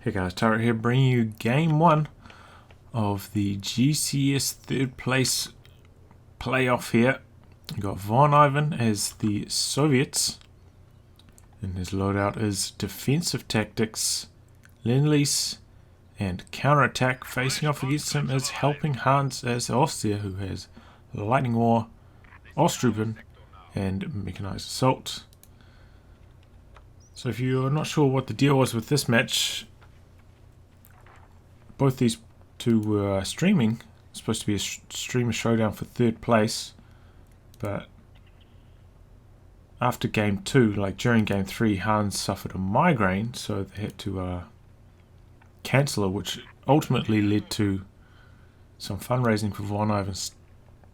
Hey guys, Tara here, bringing you game one of the GCS third place playoff here. You got VonIvan as the Soviets, and his loadout is defensive tactics, Lend-Lease, and counterattack. Facing off against him is HelpingHans as Austria, who has Lightning War, Ostruben, and Mechanized Assault. So if you're not sure what the deal was with this match, both these two were streaming. It's supposed to be a streamer showdown for third place, but after game 2, like during game 3, Hans suffered a migraine, so they had to cancel it, which ultimately led to some fundraising for VonIvan's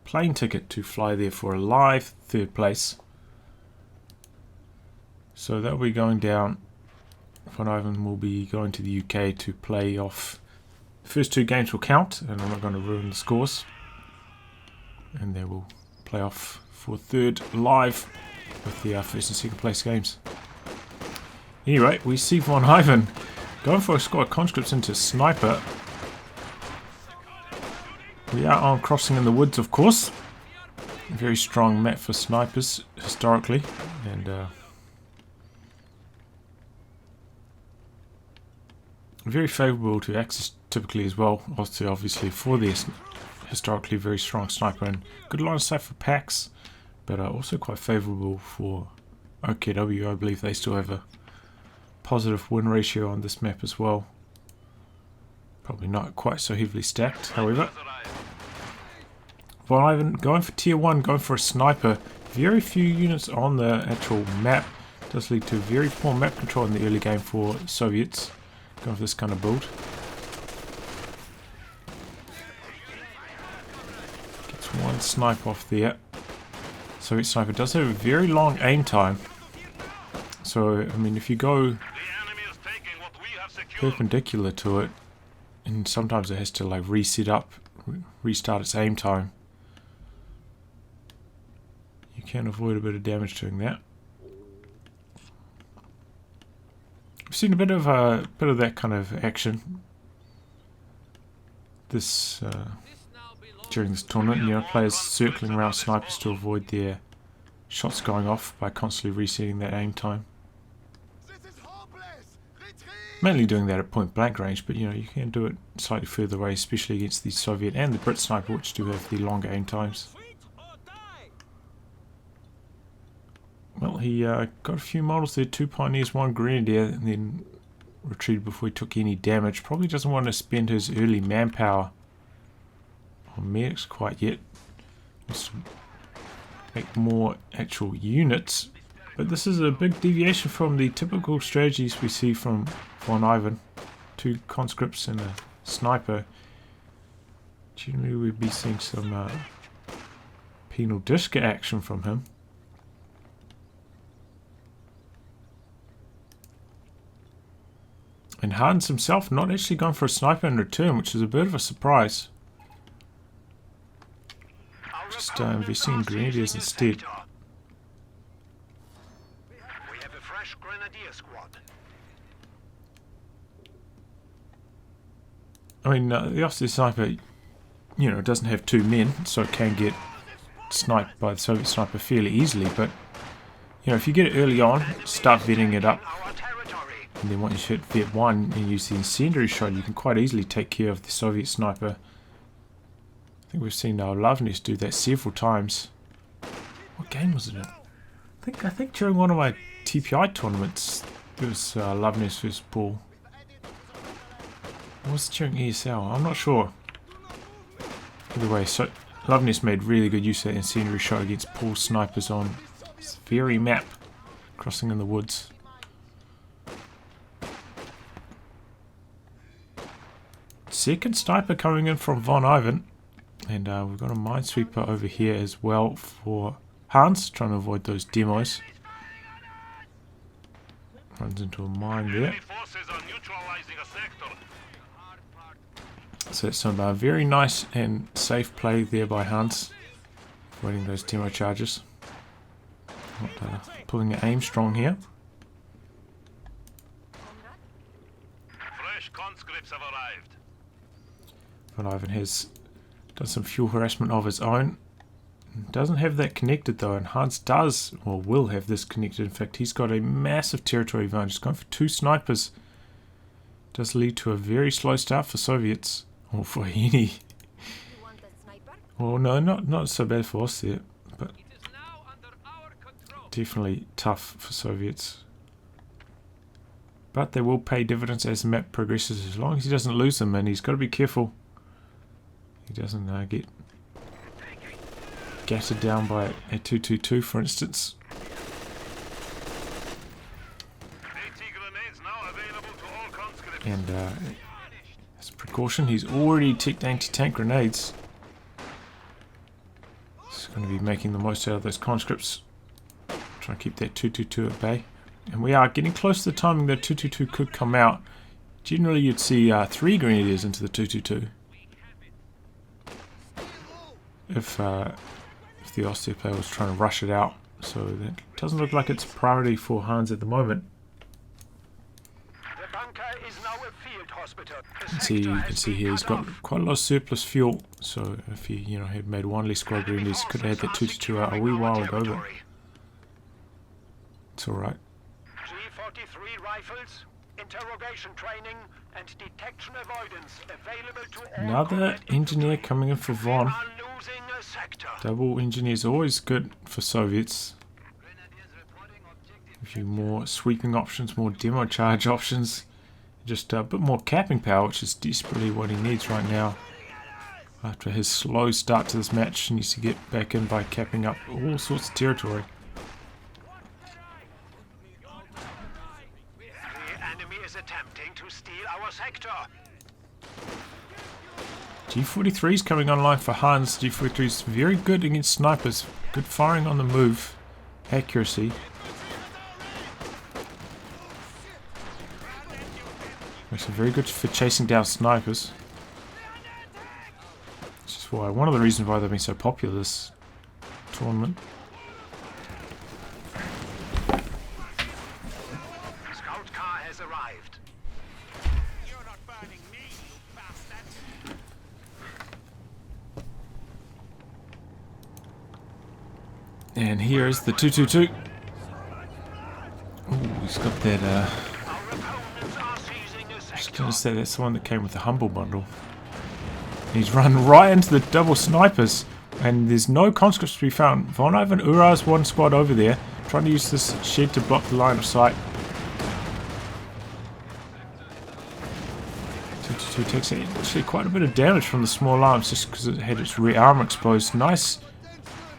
plane ticket to fly there for a live third place. So that will be going down. VonIvan will be going to the UK to play off. The first 2 games will count, and I'm not going to ruin the scores. And they will play off for third live with the first and second place games. Anyway, we see VonIvan going for a squad conscripts into sniper. We are on Crossing in the Woods, of course. A very strong map for snipers historically, and very favourable to access typically as well. Also, obviously, for their historically very strong sniper and good line of sight for packs, but also quite favourable for OKW. I believe they still have a positive win ratio on this map as well. Probably not quite so heavily stacked, however. VonIvan going for tier 1, going for a sniper. Very few units on the actual map. Does lead to very poor map control in the early game for Soviets. Going for this kind of build. Gets one snipe off there. Soviet sniper does have a very long aim time. So, I mean, if you go perpendicular to it, and sometimes it has to like restart its aim time, you can avoid a bit of damage doing that. We've seen a bit of that kind of action this during this tournament. You know, players circling around snipers to avoid their shots going off by constantly resetting that aim time. Mainly doing that at point blank range, but you know, you can do it slightly further away, especially against the Soviet and the Brit sniper, which do have the longer aim times. Well, he got a few models there, 2 Pioneers, 1 Grenadier, and then retreated before he took any damage. Probably doesn't want to spend his early manpower on medics quite yet. Wants to make more actual units. But this is a big deviation from the typical strategies we see from VonIvan. 2 conscripts and a sniper. Generally we'd be seeing some penal disc action from him. And Hans himself not actually going for a sniper in return, which is a bit of a surprise. Just investing in Grenadiers instead. We have a fresh Grenadier squad. I mean, the Austrian sniper, you know, doesn't have 2 men, so it can get sniped by the Soviet sniper fairly easily. But, you know, if you get it early on, start vetting it up. And then once you hit Vet 1 and use the incendiary shot, you can quite easily take care of the Soviet sniper. I think we've seen our Loveness do that several times. What game was it in? I think during one of my TPI tournaments, it was Loveness vs Paul. Or was it during ESL? I'm not sure. Either way, so Loveness made really good use of that incendiary shot against Paul's snipers on this very map, Crossing in the Woods. Second sniper coming in from VonIvan, and we've got a minesweeper over here as well for Hans, trying to avoid those demos. Runs into a mine there. So some very nice and safe play there by Hans, avoiding those demo charges. Not pulling the aim strong here. Fresh conscripts have arrived. VonIvan has done some fuel harassment of his own. Doesn't have that connected though, and Hans does, or will have this connected. In fact, he's got a massive territory advantage. He's going for 2 snipers. Does lead to a very slow start for Soviets, or for any. Well, no, not so bad for us there, but definitely tough for Soviets. But they will pay dividends as the map progresses, as long as he doesn't lose them, and he's got to be careful he doesn't get gatted down by a 222, for instance. And as a precaution, he's already ticked anti-tank grenades. He's going to be making the most out of those conscripts. Try and keep that 222 at bay. And we are getting close to the timing that 222 could come out. Generally you'd see 3 grenadiers into the 222. If the Austria player was trying to rush it out. So that doesn't look like it's a priority for Hans at the moment. You can see here he's got quite a lot of surplus fuel, so if he had made 1 less squad grenadiers, he could have had that 222 out a wee while ago, but it's alright. G43 rifles, interrogation training and detection avoidance available to all. Another engineer coming in for Von. Double engineers always good for Soviets. A few more sweeping options, more demo charge options. Just a bit more capping power, which is desperately what he needs right now. After his slow start to this match, he needs to get back in by capping up all sorts of territory. The enemy is attempting to steal our sector. G43 is coming online for Hans. G43 is very good against snipers. Good firing on the move. Accuracy. Makes him very good for chasing down snipers. Which is why one of the reasons why they've been so popular this tournament. Scout car has arrived. You're not burning me, you bastard. And here is the 222. Oh, he's got that I was going to say that's the one that came with the Humble bundle. He's run right into the double snipers, and there's no conscripts to be found. VonIvan Ura's 1 squad over there, trying to use this shed to block the line of sight. 222 takes actually quite a bit of damage from the small arms just because it had its rear arm exposed. Nice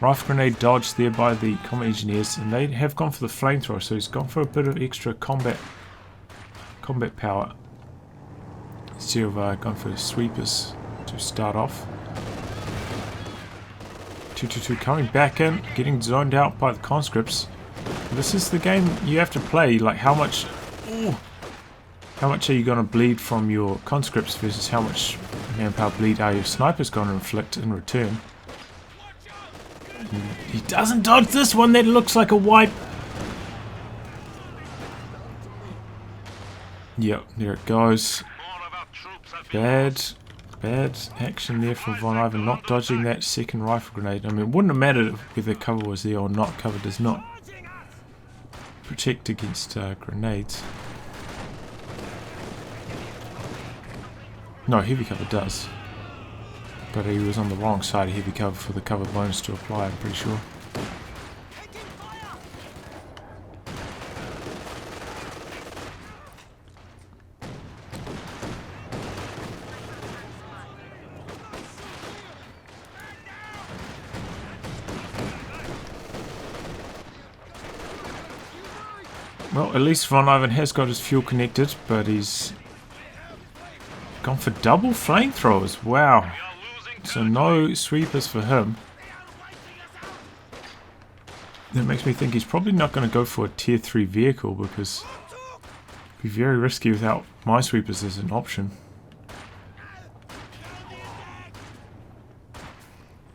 rifle grenade dodge there by the combat engineers, and they have gone for the flamethrower, so he's gone for a bit of extra combat power. Instead of going for the sweepers to start off. 222 coming back in, getting zoned out by the conscripts. This is the game you have to play, like how much are you going to bleed from your conscripts versus how much manpower bleed are your snipers going to inflict in return. He doesn't dodge this one, that looks like a wipe. Yep, there it goes. Bad action there from VonIvan, not dodging that second rifle grenade. I mean, it wouldn't have mattered whether cover was there or not. Cover does not protect against grenades. No, heavy cover does. But he was on the wrong side of heavy cover for the cover bonus to apply, I'm pretty sure. Well, at least VonIvan has got his fuel connected, but he's gone for double flamethrowers. Wow. So no sweepers for him. That makes me think he's probably not going to go for a tier 3 vehicle because it'd be very risky without minesweepers as an option.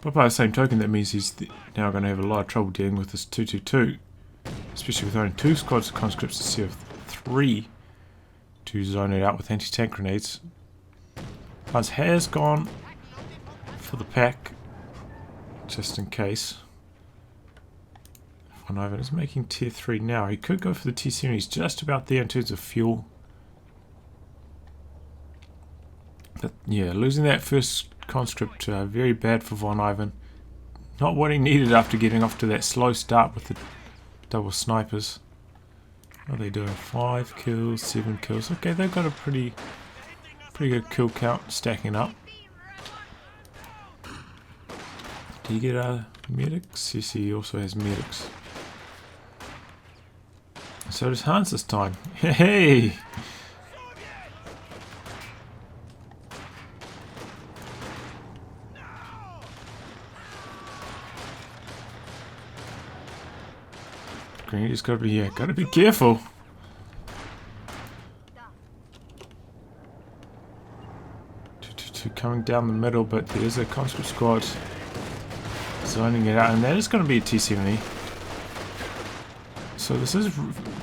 But by the same token, that means he's now going to have a lot of trouble dealing with this 222. Especially with only 2 squads of conscripts instead of 3 to zone it out with anti-tank grenades. Hans has gone for the pack, just in case. VonIvan is making tier 3 now. He could go for the T-70. He's just about there in terms of fuel. But yeah, losing that first conscript, very bad for VonIvan. Not what he needed after getting off to that slow start with the double snipers. What are they doing? 5 kills, 7 kills. Okay, they've got a pretty good kill count stacking up. Do you get medics? Yes, he also has medics. So does Hans this time. Hey! Grenadier's gotta be here. Gotta be careful. Two coming down the middle, but there's a conscript squad zoning it out, and that is going to be a T-70. So this is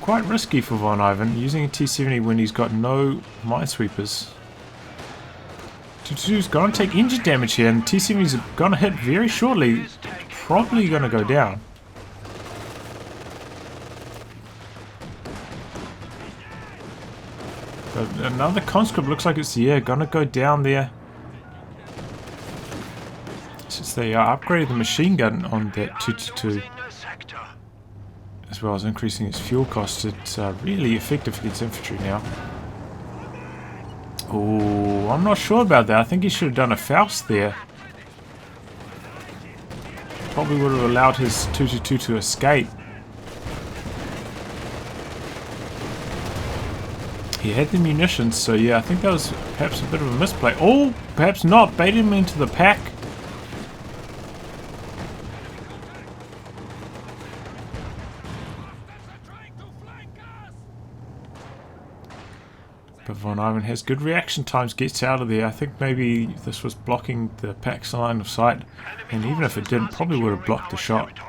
quite risky for VonIvan, using a T-70 when he's got no minesweepers. 222's going to take engine damage here, and T-70's going to hit very shortly. Probably going to go down. But another conscript looks like it's, yeah, going to go down there. Since they upgraded the machine gun on that 222, as well as increasing its fuel cost, it's really effective against infantry now. Oh, I'm not sure about that. I think he should have done a Faust there. Probably would have allowed his 222 to escape. He had the munitions, so yeah, I think that was perhaps a bit of a misplay. Oh, perhaps not. Baited him into the pack. But VonIvan has good reaction times, gets out of there. I think maybe this was blocking the pack's line of sight, and even if it didn't, probably would have blocked the shot.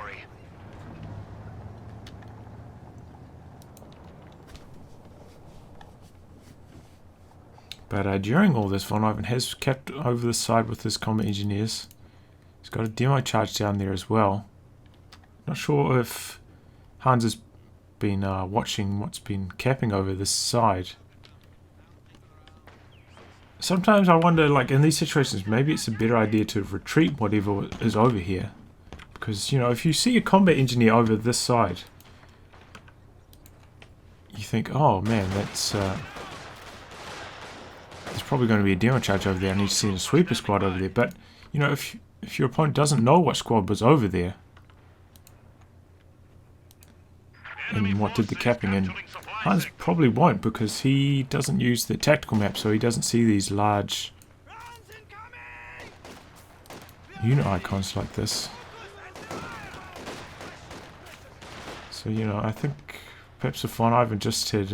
But during all this, VonIvan has kept over the side with his combat engineers. He's got a demo charge down there as well. Not sure if Hans has been watching what's been capping over this side. Sometimes I wonder, like in these situations, maybe it's a better idea to retreat whatever is over here. Because, you know, if you see a combat engineer over this side, you think, oh man, that's... there's probably going to be a demo charge over there. I need to see a sweeper squad over there. But, you know, if your opponent doesn't know what squad was over there, and what did the capping, and Hans probably won't because he doesn't use the tactical map, so he doesn't see these large unit icons like this. So, you know, I think perhaps if VonIvan just had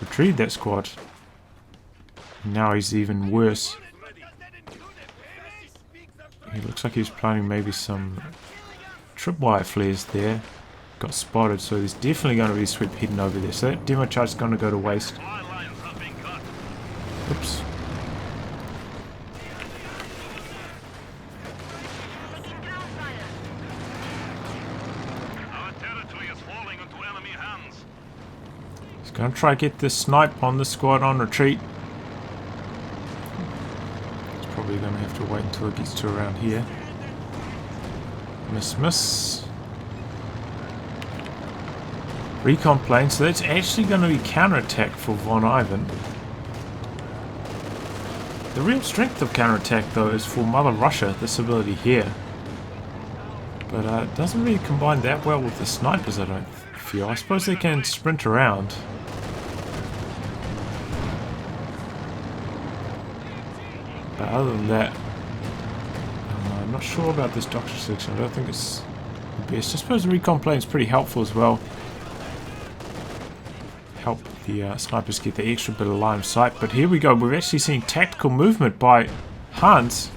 retrieved that squad, now he's even worse. He looks like he's planning maybe some tripwire flares there. Got spotted, so there's definitely going to be a sweep hidden over there. So that demo charge is going to go to waste. Oops. He's going to try to get this snipe on the squad on retreat. He's probably going to have to wait until it gets to around here. Miss. Recon plane, so that's actually going to be counterattack for VonIvan. The real strength of counterattack though is for Mother Russia, this ability here. But it doesn't really combine that well with the snipers, I don't feel. I suppose they can sprint around. But other than that, I'm not sure about this doctor section. I don't think it's the best. I suppose the recon plane is pretty helpful as well. Help the snipers get the extra bit of line of sight. But here we go, we're actually seeing tactical movement by Hans,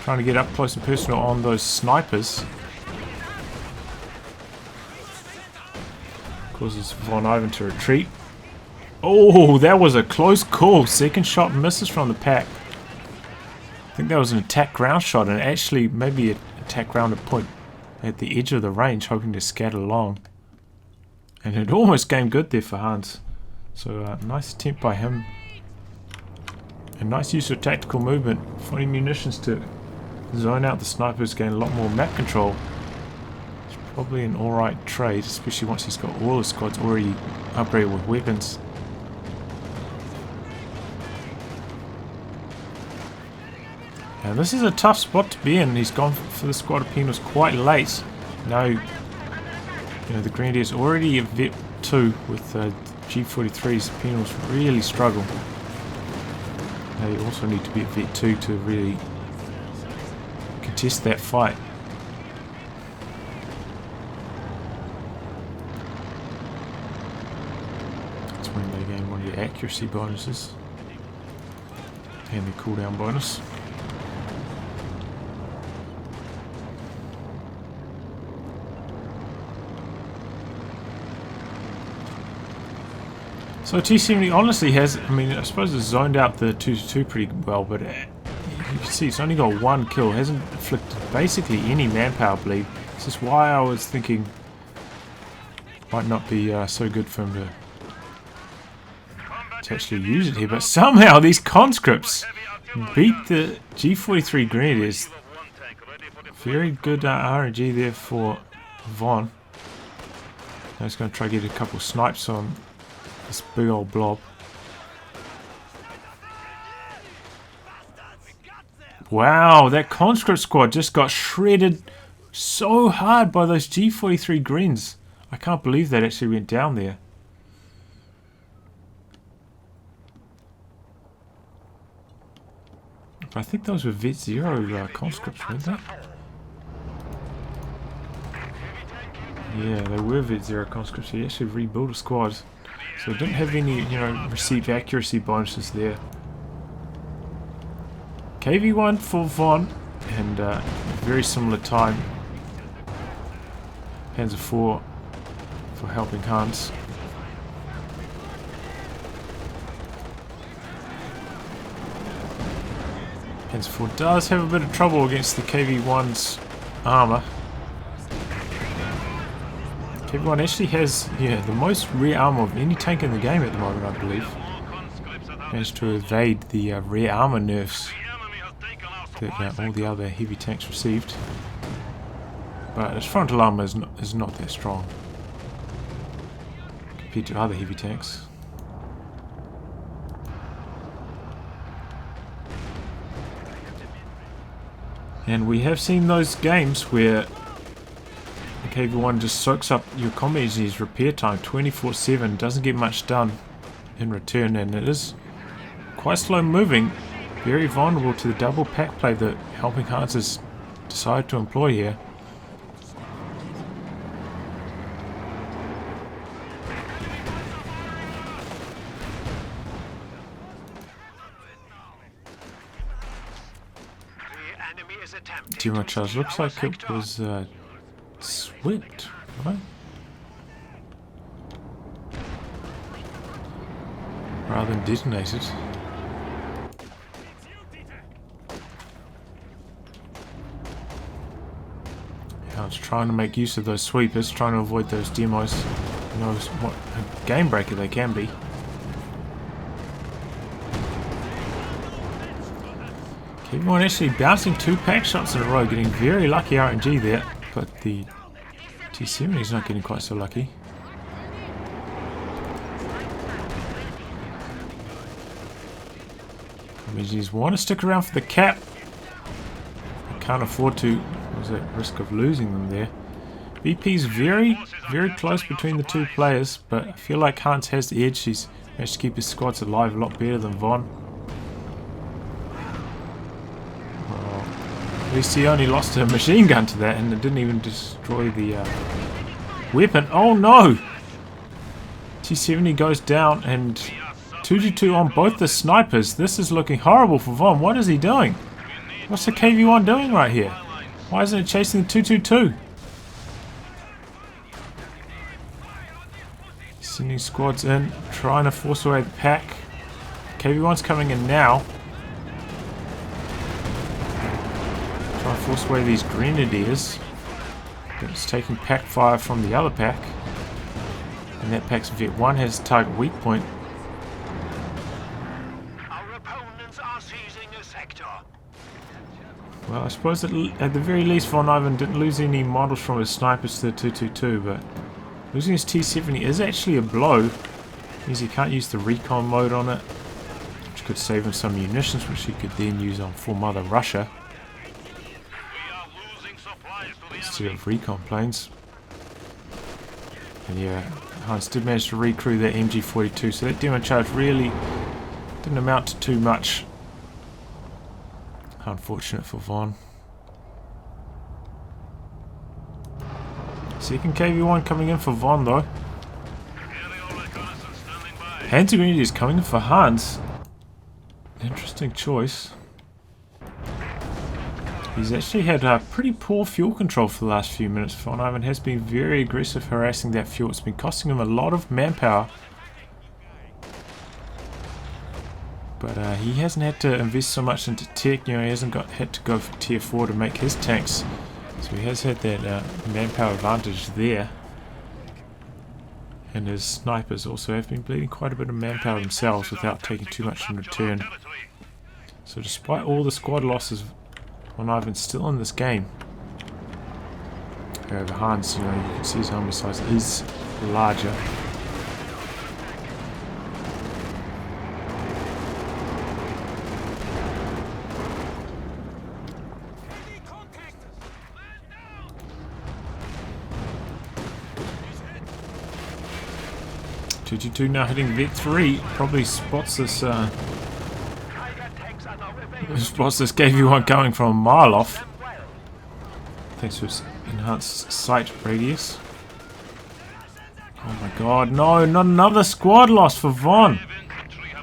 trying to get up close and personal on those snipers. Causes VonIvan to retreat. Oh, that was a close call. Second shot misses from the pack. I think that was an attack ground shot, and actually maybe an attack ground at point at the edge of the range, hoping to scatter along. And it almost came good there for Hans. So nice attempt by him. And nice use of tactical movement, finding munitions to zone out the snipers, gain a lot more map control. It's probably an alright trade, especially once he's got all his squads already upgraded with weapons. And this is a tough spot to be in. He's gone for the squad of penals quite late. Now, you know, the Grenadiers already a vet 2 with G43's. Penals really struggle. They also need to be at vet 2 to really contest that fight. That's when they gain one of your accuracy bonuses and the cooldown bonus. So T70 honestly has, I mean, I suppose it's zoned out the 2-2 pretty well, but you can see it's only got one kill, hasn't inflicted basically any manpower bleed. This is why I was thinking it might not be so good for him to actually use it here, but somehow these conscripts beat the G43 Grenadiers. Very good RNG there for Von. Now he's going to try to get a couple snipes on this big old blob. Wow, that conscript squad just got shredded so hard by those G43 greens. I can't believe that actually went down there. I think those were Vet 0 conscripts, weren't they? Yeah, they were Vet 0 conscripts. He actually rebuilt a squad. So didn't have any, you know, received accuracy bonuses there. KV1 for Von, and very similar time. Panzer 4 for Helping Hans. Panzer 4 does have a bit of trouble against the KV1's armor. KV1 actually has, yeah, the most rear armor of any tank in the game at the moment, I believe. Managed to evade the rear armor nerfs that all the other heavy tanks received. But its frontal armor is not that strong compared to other heavy tanks. And we have seen those games where the KV1 just soaks up your combat engineer's repair time 24/7, doesn't get much done in return, and it is quite slow moving, very vulnerable to the double pack play that Helping Hans has decided to employ here. Too much charge. Looks like it was swept, right? Rather than detonated. I was trying to make use of those sweepers, trying to avoid those demos. Who knows what a game breaker they can be. Everyone actually bouncing 2 pack shots in a row, getting very lucky RNG there, but the T70 is not getting quite so lucky. Engineers want to stick around for the cap. I can't afford to. There's at risk of losing them there. VP's very close between the two players, but I feel like Hans has the edge. He's managed to keep his squads alive a lot better than Von. At least he only lost a machine gun to that, and it didn't even destroy the weapon. Oh no! T70 goes down, and 2-2 on both the snipers. This is looking horrible for Von. What is he doing? What's the KV1 doing right here? Why isn't it chasing the 2-2-2? Sending squads in, trying to force away the pack. KV1's coming in now. Trying to force away these grenadiers. But it's taking pack fire from the other pack. And that pack's Vet 1 has a target weak point. Our opponents are seizing a sector. Well, I suppose at the very least VonIvan didn't lose any models from his snipers to the 222, but losing his T-70 is actually a blow. Means he can't use the recon mode on it, which could save him some munitions, which he could then use on full Mother Russia instead of recon planes. And yeah, Hans did manage to recrew that MG42, so that demo charge really didn't amount to too much. Unfortunate for Von. Second KV1 coming in for Von though. Hans Green is coming in for Hans. Interesting choice. He's actually had pretty poor fuel control for the last few minutes. VonIvan has been very aggressive harassing that fuel. It's been costing him a lot of manpower. But he hasn't had to invest so much into tech. You know, he hasn't had to go for tier 4 to make his tanks. So he has had that manpower advantage there. And his snipers also have been bleeding quite a bit of manpower themselves without taking too much in return. So despite all the squad losses, VonIvan's still in this game. However, Hans, you know, you can see his army size is larger. GG2 now hitting Vet 3, probably spots this KV1 coming from a mile off. Thanks to his enhanced sight radius. Oh my god, no, not another squad loss for Von.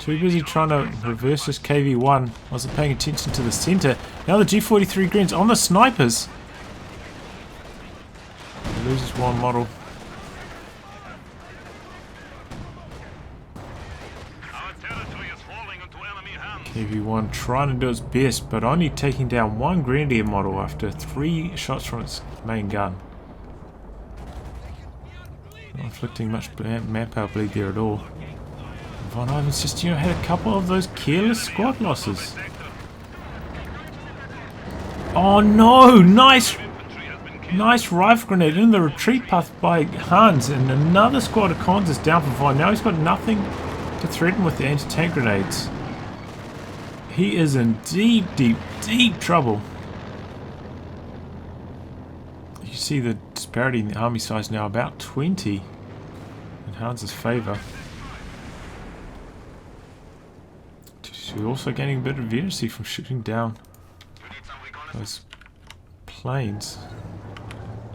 Too busy trying to reverse this KV1. Wasn't paying attention to the center. Now the G43 Greens on the snipers. He loses one model. KV1 trying to do its best, but only taking down one Grenadier model after 3 shots from its main gun. Not inflicting much manpower bleed there at all. VonIvan's just, you know, had a couple of those careless squad losses. Oh no! Nice rifle grenade in the retreat path by Hans, and another squad of cons is down for Von. Now he's got nothing to threaten with the anti-tank grenades. He is in deep trouble. You see the disparity in the army size now, about 20 in Hans' favour. She's also gaining a bit of vehemency from shooting down those planes.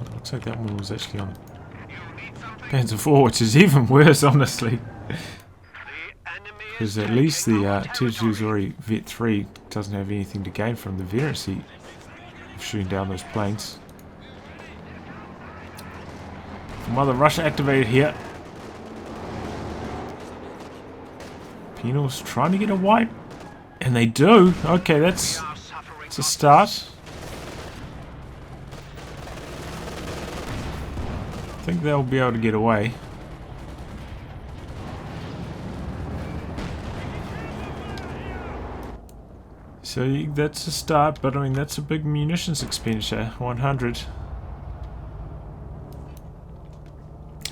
It looks like that one was actually on Panzer IV, which is even worse, honestly. Because at least the T2's already Vet 3 doesn't have anything to gain from the vehemency of shooting down those planes. Mother Russia activated here. Penal's trying to get a wipe. And they do. Okay, that's a start. I think they'll be able to get away. So that's a start, but I mean that's a big munitions expenditure, 100.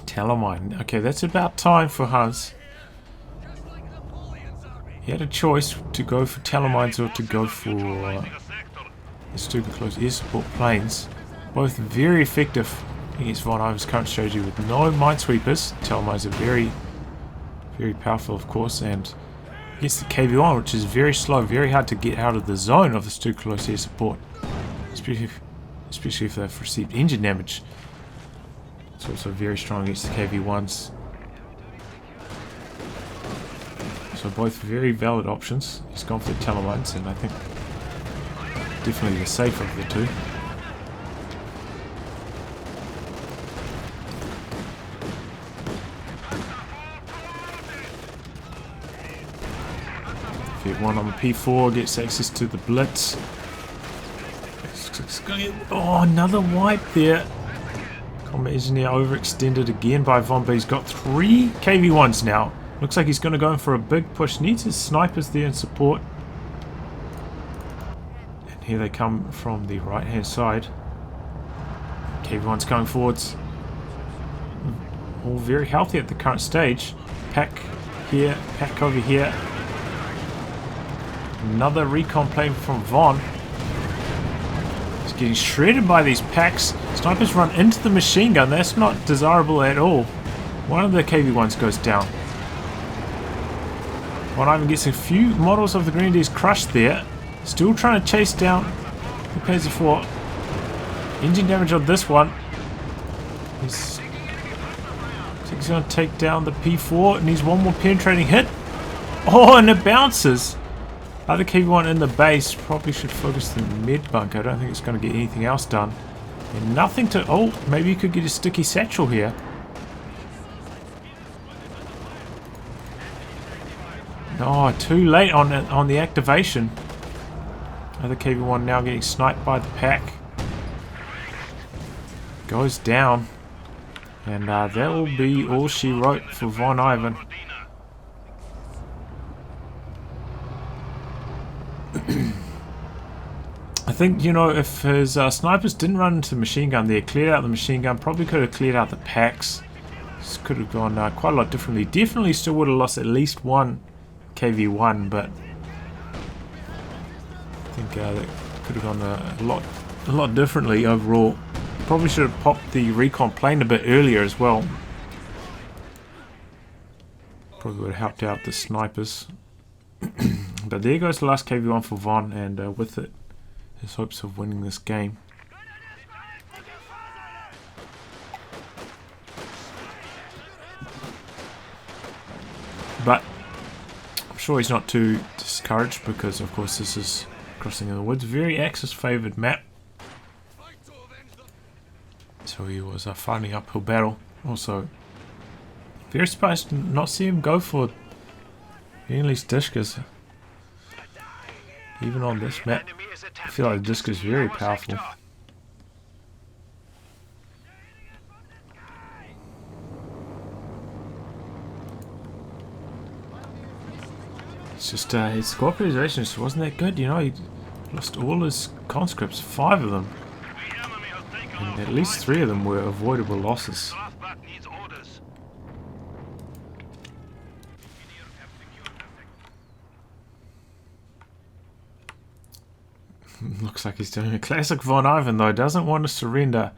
Talamine. Okay, that's about time for Hans. He had a choice to go for Talamines or to go for the super close air support planes. Both very effective against VonIvan's current strategy with no minesweepers. Talamines are very powerful, of course, and against the KV1, which is very slow, very hard to get out of the zone of the super close air support, especially if they've received engine damage. It's also very strong against the KV1s. So both very valid options. He's gone for the Talamines, and I think definitely the safer of the two. Fit one on the P4, gets access to the Blitz. Oh, another wipe there. Combat Engineer overextended again by Von, but he's got 3 KV1s now. Looks like he's going to go in for a big push. Needs his snipers there in support. And here they come from the right hand side. KV1's going forwards. All very healthy at the current stage. Pack here, pack over here. Another recon plane from Von. He's getting shredded by these packs. Snipers run into the machine gun. That's not desirable at all. One of the KV1s goes down. VonIvan gets a few models of the Grenadiers crushed there. Still trying to chase down the Panzer IV. Engine damage on this one. He's going to take down the P4. Needs one more penetrating hit. Oh, and it bounces. Other KV1 in the base. Probably should focus the med bunker. I don't think it's going to get anything else done. And nothing to... Oh, maybe you could get a sticky satchel here. Oh, too late on the activation. Other KV1 now getting sniped by the pack. Goes down. And that will be all she wrote for VonIvan. I think, you know, if his snipers didn't run into the machine gun there, cleared out the machine gun, probably could have cleared out the packs. This could have gone quite a lot differently. Definitely still would have lost at least one KV1, but I think that could have gone a lot differently overall. Probably should have popped the recon plane a bit earlier as well. Probably would have helped out the snipers. But there goes the last KV1 for Von, and with it, his hopes of winning this game. But I'm sure he's not too discouraged because, of course, this is Crossing in the Woods. Very Axis-favoured map. So he was fighting uphill battle. Also, very surprised to not see him go for English Discus. Even on this map, I feel like Discus is very powerful. It's just his squad preservation just wasn't that good, you know. He lost all his conscripts, 5 of them. And at least 3 of them were avoidable losses. Looks like he's doing a classic VonIvan though. Doesn't want to surrender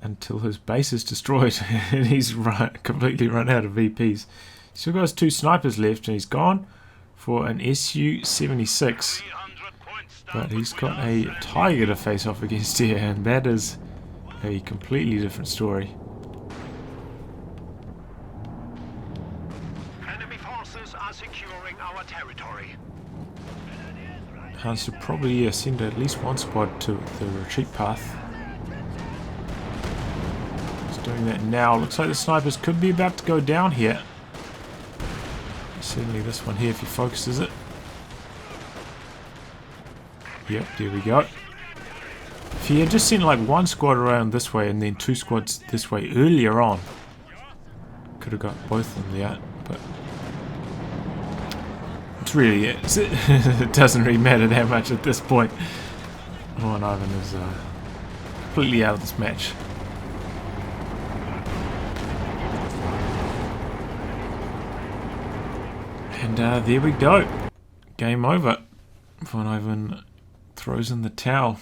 until his base is destroyed and he's completely run out of VPs. Still got 2 snipers left and he's gone for an Su-76. But he's got a Tiger to face off against here, and that is a completely different story. Enemy forces are securing our territory. Hans should probably send at least one squad to the retreat path. He's doing that now. Looks like the snipers could be about to go down here. Certainly this one here if he focuses it. Yep, there we go. If he had just sent like one squad around this way and then 2 squads this way earlier on, could have got both of them there, but it's really it doesn't really matter that much at this point. VonIvan is completely out of this match. And there we go. Game over. VonIvan throws in the towel.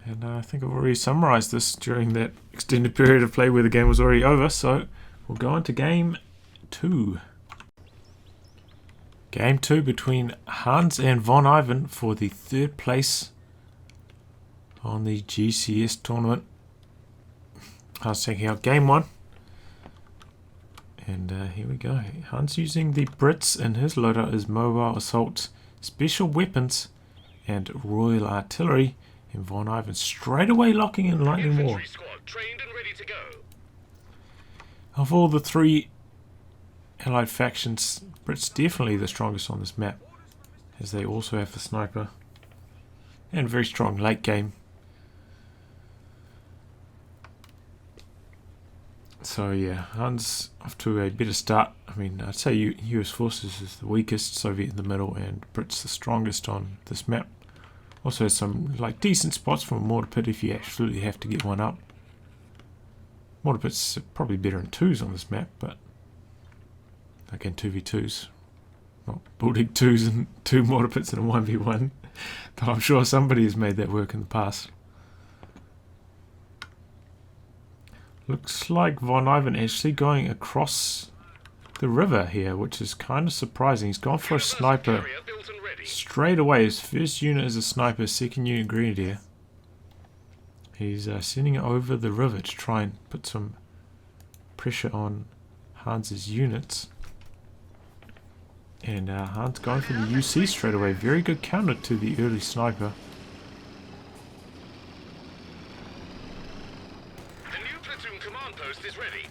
And I think I've already summarised this during that extended period of play where the game was already over, so we'll go on to Game 2. Game 2 between Hans and VonIvan for the 3rd place on the GCS tournament. Hans taking out Game 1. And here we go. Hans using the Brits in his loadout as mobile assault, special weapons, and royal artillery. And VonIvan straight away locking in lightning war. Of all the 3 Allied factions, Brits definitely the strongest on this map, as they also have the sniper. And very strong late game. So yeah, Huns off to a better start. I mean, I'd say US forces is the weakest, Soviet in the middle, and Brits the strongest on this map. Also has some like decent spots from a mortar pit if you absolutely have to get one up. Mortar pits are probably better in 2s on this map, but again 2v2s. Not building 2s and 2 mortar pits in a 1v1. But I'm sure somebody has made that work in the past. Looks like VonIvan actually going across the river here, which is kind of surprising. He's gone for a sniper straight away. His first unit is a sniper, second unit grenadier. He's sending it over the river to try and put some pressure on Hans's units. And Hans going for the UC straight away. Very good counter to the early sniper. The new platoon command post is ready.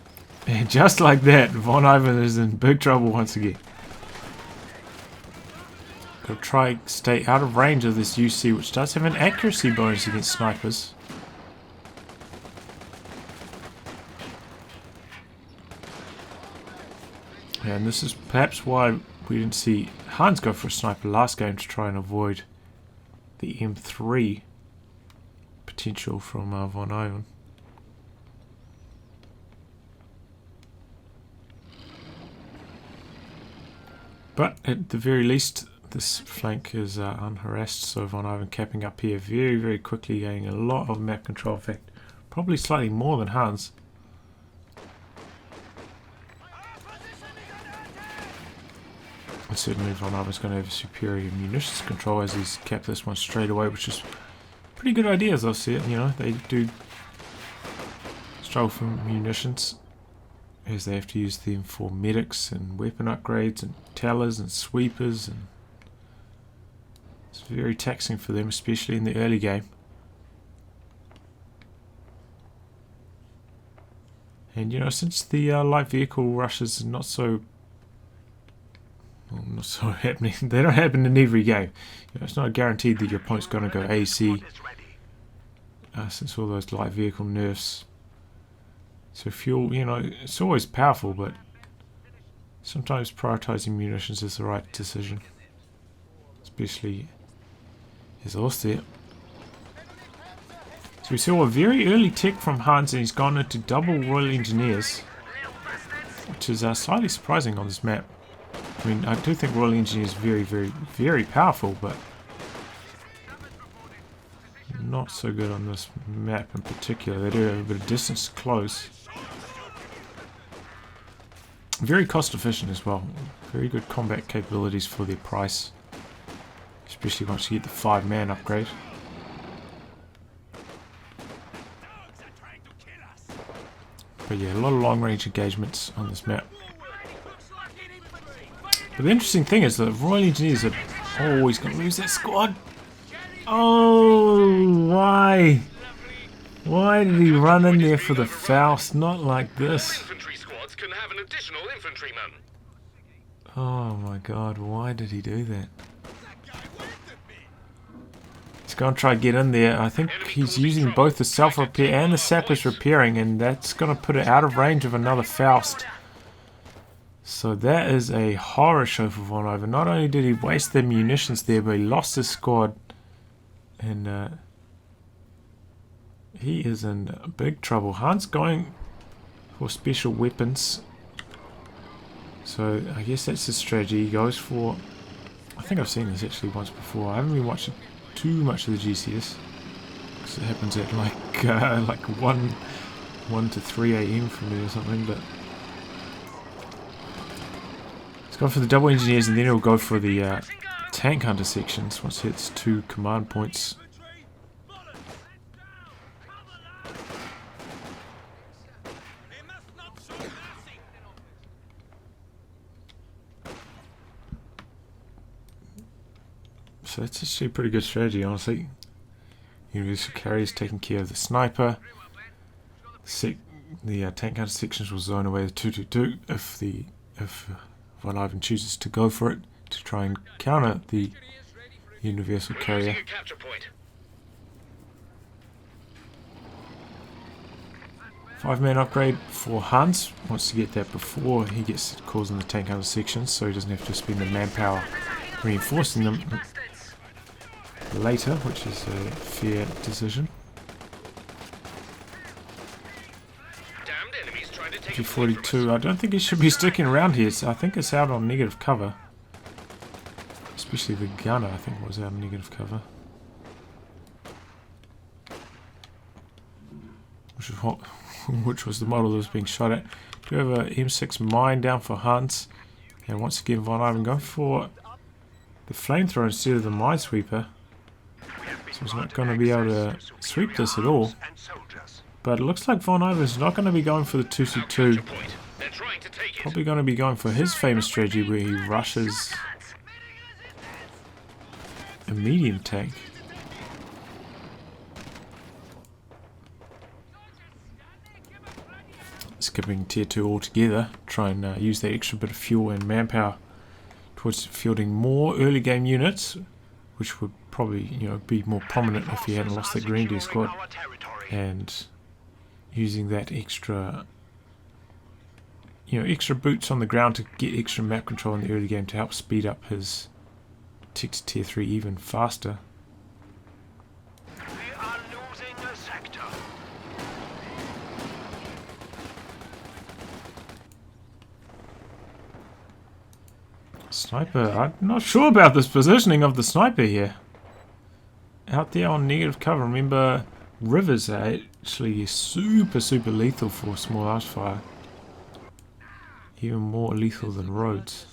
And just like that, VonIvan is in big trouble once again. Gotta try stay out of range of this UC, which does have an accuracy bonus against snipers. And this is perhaps why we didn't see Hans go for a sniper last game, to try and avoid the M3 potential from VonIvan. But at the very least, this flank is unharassed, so VonIvan capping up here very, very quickly, getting a lot of map control. In fact, probably slightly more than Hans. And certainly VonIvan's going to have superior munitions control, as he's capped this one straight away, which is pretty good idea as I see it. You know, they do struggle for munitions, as they have to use them for medics and weapon upgrades and tellers and sweepers, and it's very taxing for them, especially in the early game. And you know, since the light vehicle rushes are not so happening, they don't happen in every game. You know, it's not guaranteed that your opponent's going to go AC, since all those light vehicle nerfs. So fuel, you know, it's always powerful, but sometimes prioritizing munitions is the right decision, especially as Austria. So we saw a very early tech from Hans, and he's gone into double Royal Engineers, which is slightly surprising on this map. I mean, I do think Royal Engineers is very, very, very powerful, but not so good on this map in particular. They do have a bit of distance to close. Very cost efficient as well. Very good combat capabilities for their price, especially once you get the 5-man upgrade. But yeah, a lot of long range engagements on this map. But the interesting thing is that Royal Engineers are always going to lose that squad. Oh, why? Why did he run in there for the Faust? Not like this. Infantry squads can have an additional infantryman. Oh my god, why did he do that? He's going to try to get in there. I think he's using both the self-repair and the sappers repairing, and that's going to put it out of range of another Faust. So that is a horror show for VonIvan. Not only did he waste their munitions there, but he lost his squad. And he is in big trouble. Hans going for special weapons. So I guess that's his strategy. He goes for... I think I've seen this actually once before. I haven't been watching too much of the GCS, because it happens at like 1 to 3 AM for me or something. But he's gone for the double engineers, and then he'll go for the tank hunter sections once he hits 2 command points. So that's actually a pretty good strategy, honestly. Universal carriers taking care of the sniper. The tank hunter sections will zone away the 222 if the if VonIvan chooses to go for it to try and counter the universal carrier. 5-man upgrade for Hans. Wants to get that before he gets calls in the tank hunter sections, so he doesn't have to spend the manpower reinforcing them later, which is a fair decision. G42, I don't think he should be sticking around here, so I think it's out on negative cover. Especially the gunner, I think, was out on negative cover. Which was the model that was being shot at. Do we have a M6 mine down for Hans? And once again, VonIvan going for the flamethrower instead of the minesweeper. So he's not going to be able to sweep this at all. But it looks like VonIvan is not going to be going for the 2C2. Probably going to be going for his famous strategy where he rushes a medium tank. Skipping tier 2 altogether, try and use that extra bit of fuel and manpower towards fielding more early game units, which would probably, you know, be more prominent if he hadn't lost that Grenadier squad, and using that extra, you know, extra boots on the ground to get extra map control in the early game to help speed up his tick to tier 3 even faster. Sniper, I'm not sure about this positioning of the sniper here. Out there on negative cover, remember rivers are actually super lethal for small arms fire. Even more lethal than roads.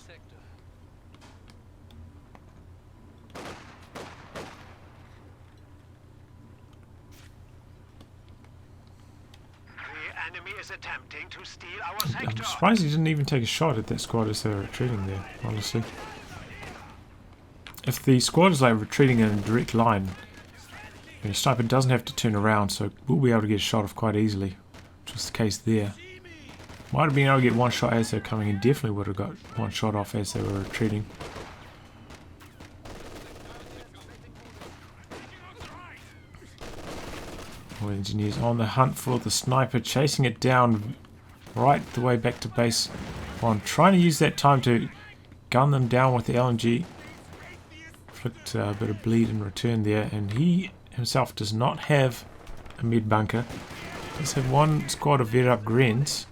I'm surprised he didn't even take a shot at that squad as they were retreating there, honestly. If the squad is like retreating in a direct line, the sniper doesn't have to turn around, so we'll be able to get a shot off quite easily, which was the case there. Might have been able to get one shot as they were coming in, definitely would have got one shot off as they were retreating. All engineers on the hunt for the sniper, chasing it down right the way back to base, on trying to use that time to gun them down with the LMG. Flicked a bit of bleed in return there, and he himself does not have a mid bunker. Does have one squad of vet up Grens,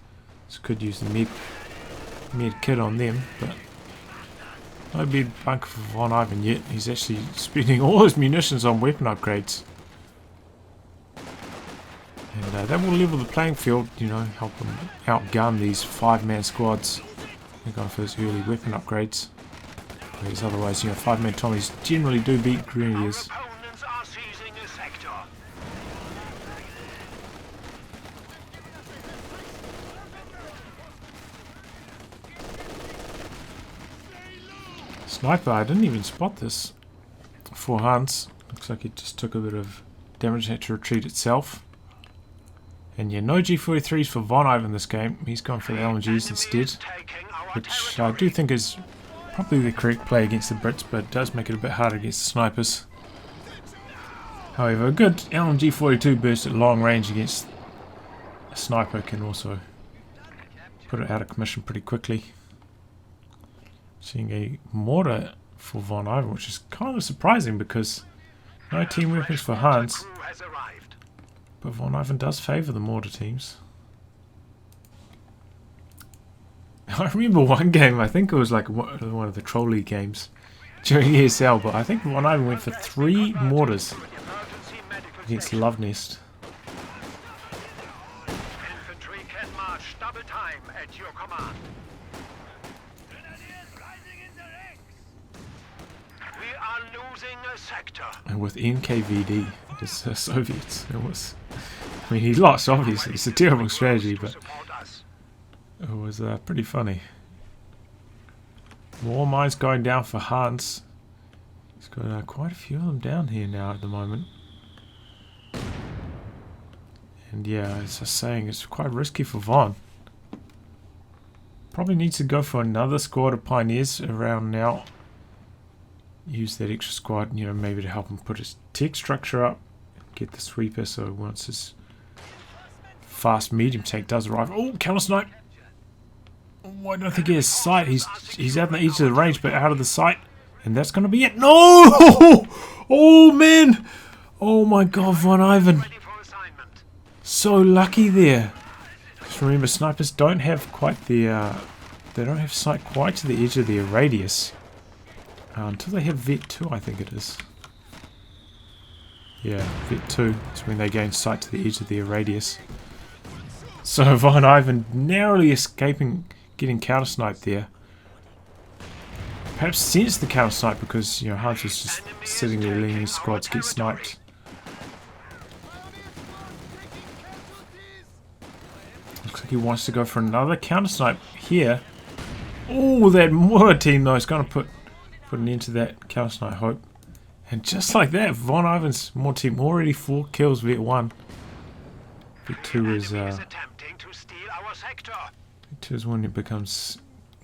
so could use the mid kit on them, but no mid bunker for VonIvan yet. He's actually spending all his munitions on weapon upgrades. And that will level the playing field, you know, help them outgun these 5-man squads. They're going for those early weapon upgrades. Whereas otherwise, you know, 5-man Tommies generally do beat Grenadiers. Sniper, I didn't even spot this for Hans. Looks like it just took a bit of damage, had to retreat itself. And yeah, no G43s for VonIvan this game. He's gone for the LMGs instead, which I do think is probably the correct play against the Brits, but it does make it a bit harder against the snipers. However, a good LMG 42 burst at long range against a sniper can also put it out of commission pretty quickly. Seeing a mortar for VonIvan, which is kind of surprising because no team weapons for Hans. But VonIvan does favour the mortar teams. I remember one game, I think it was like one of the trolley games during ESL, but I think VonIvan went for 3 mortars against Love Nest. Infantry can march double time at your command. We are losing a sector. And with NKVD, the Soviets, it was... I mean, he lost, obviously. It's a terrible strategy, but it was pretty funny. More mines going down for Hans. He's got quite a few of them down here now at the moment. And yeah, as I was saying, it's quite risky for Von. Probably needs to go for another squad of pioneers around now. Use that extra squad, you know, maybe to help him put his tech structure up. Get the sweeper so once his fast medium tank does arrive. Oh, counter snipe! Oh, I don't think he has sight. He's out on the edge of the range, but out of the sight. And that's going to be it. No! Oh, man! Oh, my God, VonIvan. So lucky there. Just remember, snipers don't have quite the... they don't have sight quite to the edge of their radius. Until they have Vet 2, I think it is. Yeah, Vet 2 is when they gain sight to the edge of their radius. So VonIvan narrowly escaping getting counter-sniped there. Perhaps sensed the counter-snipe because, you know, Hans was just sitting there letting his squads get sniped. Looks like he wants to go for another counter-snipe here. Oh, that mortar team though is going to put an end to that counter-snipe hope. And just like that, VonIvan's mortar team already 4 kills, Vet 1. Vet 2 is... Vet 2 is when it becomes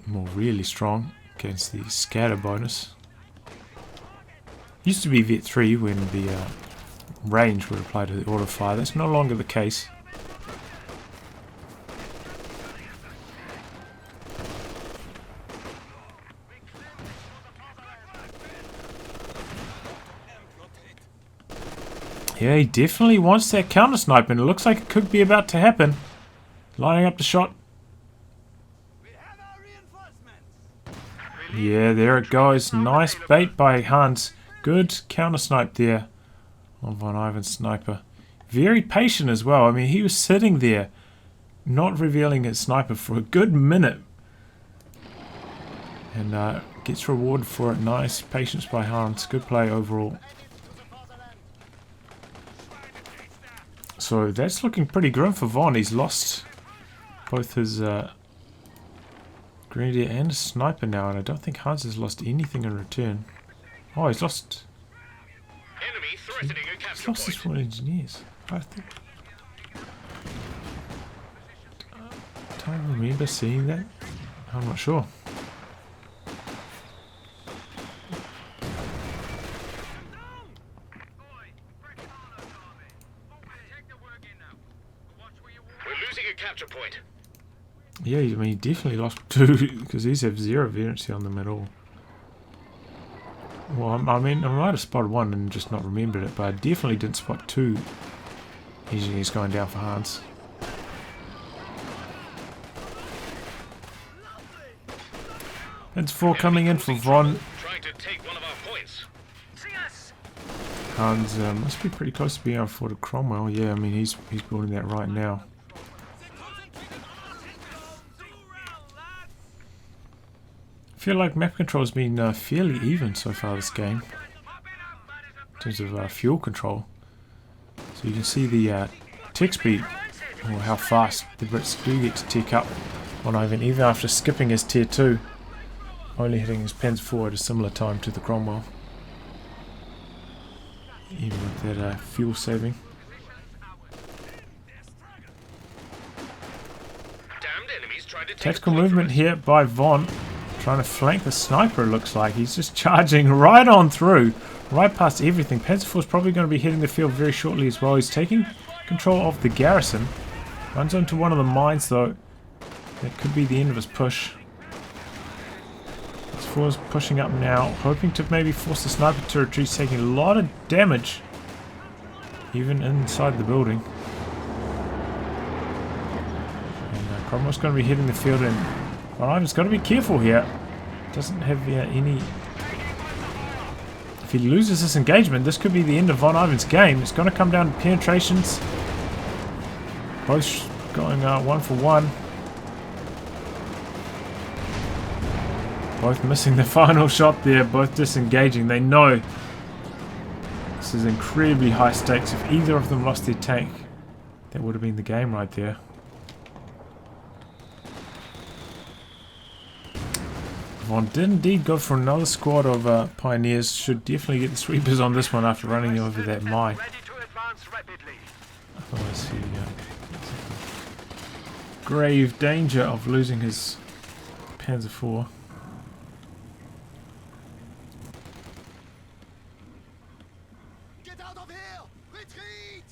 more really strong against the scatter bonus. Used to be Vet 3 when the range would apply to the auto fire. That's no longer the case. Yeah, he definitely wants that counter snipe, and it looks like it could be about to happen. Lining up the shot. Yeah, there it goes. Nice bait by Hans. Good counter snipe there on VonIvan's sniper. Very patient as well. I mean, he was sitting there, not revealing his sniper for a good minute. And gets rewarded for it. Nice patience by Hans. Good play overall. So that's looking pretty grim for Von. He's lost both his Grenadier and his sniper now, and I don't think Hans has lost anything in return. Oh, he's lost... He's lost his 4 engineers. I think... I don't remember seeing that. I'm not sure. Yeah, I mean, he definitely lost 2 because these have 0 variancy on them at all. Well, I mean, I might have spotted 1 and just not remembered it, but I definitely didn't spot 2 engineers going down for Hans. That's 4 coming in for Von. Hans must be pretty close to being able to afford a Cromwell. Yeah, I mean, he's building that right now. I feel like map control has been fairly even so far this game in terms of fuel control. So you can see the tech speed, or how fast the Brits do get to tech up on VonIvan, even after skipping his tier 2, only hitting his Panzer IV at a similar time to the Cromwell, even with that fuel saving. Tactical movement here by Von. Trying to flank the sniper, it looks like. He's just charging right on through, right past everything. Panzer IV is probably going to be hitting the field very shortly as well. He's taking control of the garrison. Runs onto one of the mines though. That could be the end of his push. Panzer IV is pushing up now, hoping to maybe force the sniper to retreat. He's taking a lot of damage, even inside the building. And Cromwell's going to be hitting the field, and VonIvan's got to be careful here. Doesn't have any... If he loses this engagement, this could be the end of VonIvan's game. It's going to come down to penetrations. Both going 1 for 1. Both missing the final shot there. Both disengaging. They know this is incredibly high stakes. If either of them lost their tank, that would have been the game right there. Von did indeed go for another squad of pioneers. Should definitely get the sweepers on this one after running over that mine. Otherwise he grave danger of losing his Panzer IV. Get out of here! Retreat!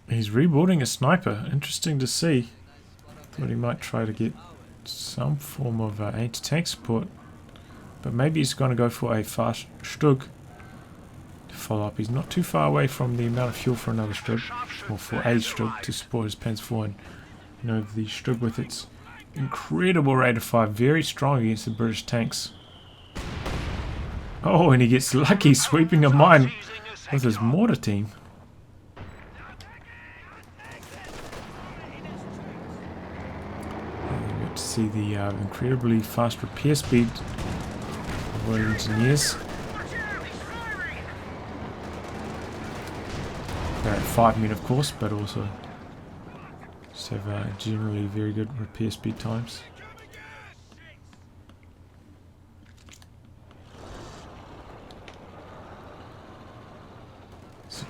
He's rebuilding a sniper. Interesting to see. Thought he might try to get some form of anti-tank support. But maybe he's going to go for a fast Stug to follow up. He's not too far away from the amount of fuel for another Stug, or for a Stug to support his Panzer IV. And you know, the Stug with its incredible rate of fire, very strong against the British tanks. Oh, and he gets lucky sweeping a mine with his mortar team. And you get to see the incredibly fast repair speed of our engineers. They're at 5 minutes, of course, but also just have generally very good repair speed times.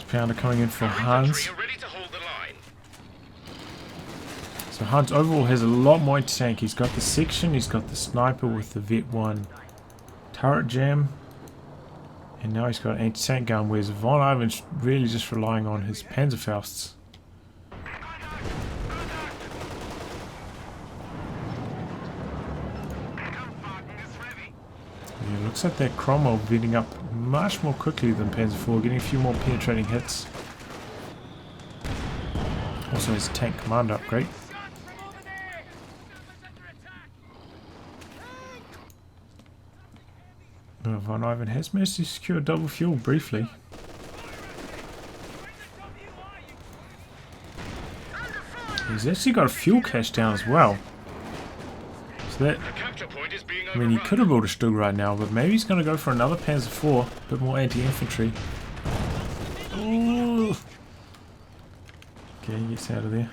Pounder coming in for Hans. So Hans overall has a lot more anti-tank. He's got the section, he's got the sniper with the Vet 1 turret jam, and now he's got an anti-tank gun, whereas VonIvan's really just relying on his Panzerfausts. Yeah, looks like that Cromwell beating up much more quickly than Panzer IV, getting a few more penetrating hits. Also his tank commander upgrade. VonIvan has managed to secure double fuel briefly. He's actually got a fuel cache down as well. So that, I mean, he could have built a Stug right now, but maybe he's going to go for another Panzer IV, a bit more anti-infantry. Ooh. Okay, he gets out of there.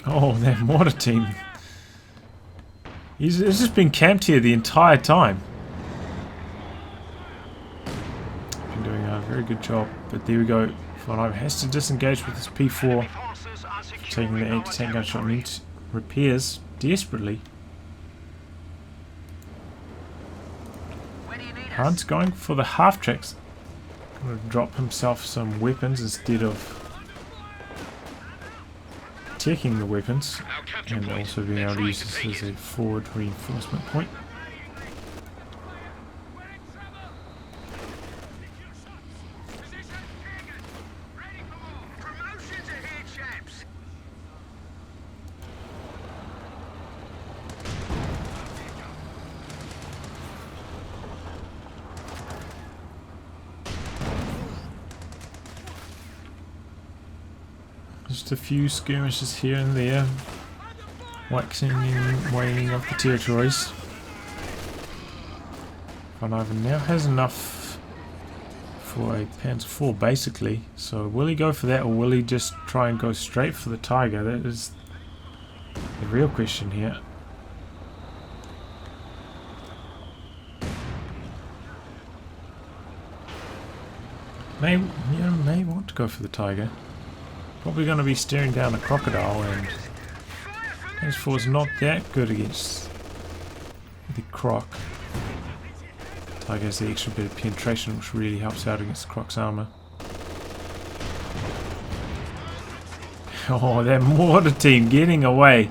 Oh, that mortar team. He's just been camped here the entire time. Been doing a very good job, but there we go. VonIvan has to disengage with his P4, taking the anti-tank gunshot, needs repairs desperately. Hans going for the half tracks. Going to drop himself some weapons instead of taking the weapons, and also being able to use this as a forward reinforcement point. Just a few skirmishes here and there, waxing and waning of the territories. VonIvan now has enough for a Panzer IV basically, so will he go for that or will he just try and go straight for the Tiger? That is the real question here. May want to go for the Tiger. Probably going to be staring down a crocodile, and Panzer IV is not that good against the croc. Tiger has the extra bit of penetration, which really helps out against the croc's armor. Oh, that mortar team getting away